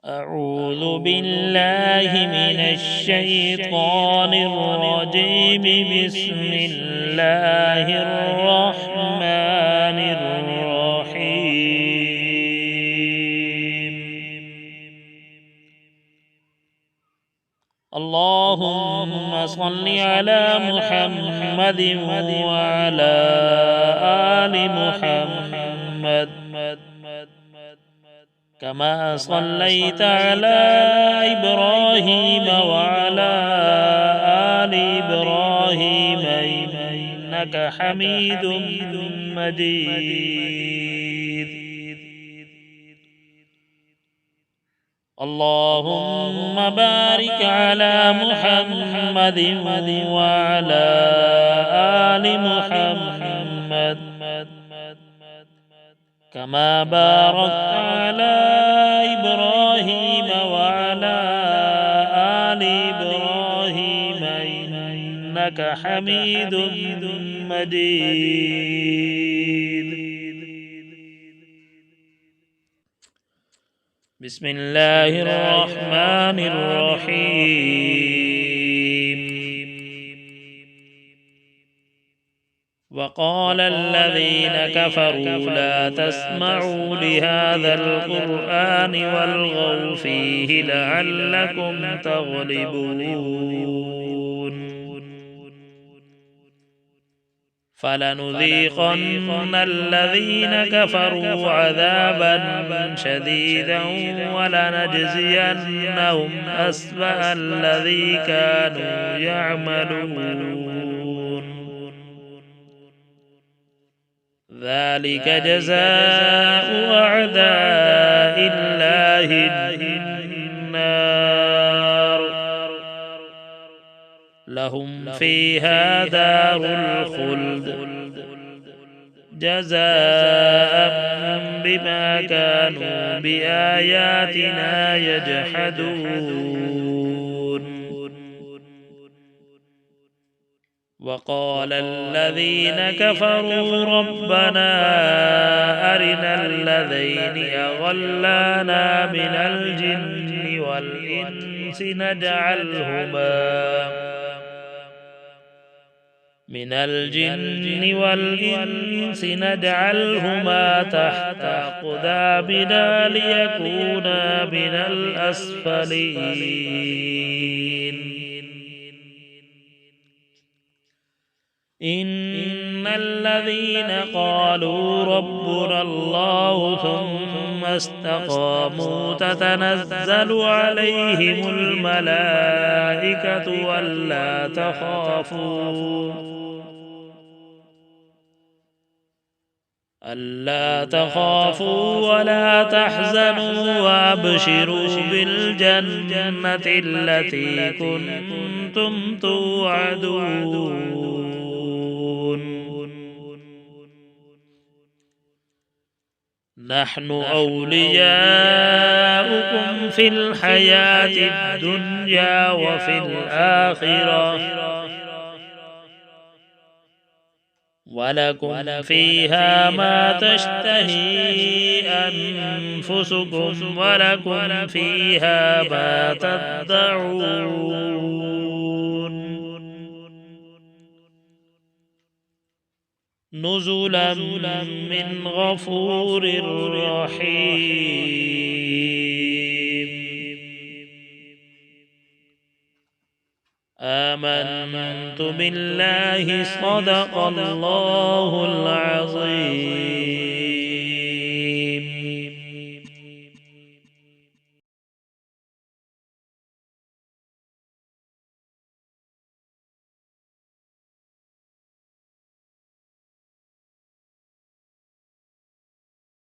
أعوذ بالله من الشيطان الرجيم. بسم الله الرحمن الرحيم. اللهم صل على محمد وعلى آل محمد كما صليت على إبراهيم وعلى آل إبراهيم إنك حميد مجيد. اللهم بارك على محمد وعلى آل محمد كما باركت على إبراهيم وعلى آل إبراهيم إنك حميد مجيد. بسم الله الرحمن الرحيم. وقال الذين كفروا لا تسمعوا لهذا القرآن والغوا فيه لعلكم تغلبون. فلنذيقن الذين كفروا عذابا شديدا ولنجزينهم أسوأ الذي كانوا يعملون. ذلك جزاء أعداء الله النار لهم فيها دار الخلد جزاء بما كانوا بآياتنا يجحدون. وقال الذين كفروا ربنا أرنا الذين أضلانا من الجن والإنس نجعلهما تحت أقدامنا ليكونا من الأسفلين. إن الذين قالوا ربنا الله ثم استقاموا تتنزل عليهم الملائكة ألا تخافوا ولا تحزنوا وأبشروا بالجنة التي كنتم توعدون. نحن أولياؤكم في الحياة الدنيا وفي الآخرة ولكم فيها ما تشتهي أنفسكم ولكم فيها ما تدعون. نزلا من غفور رحيم. آمنت بالله صدق الله العظيم.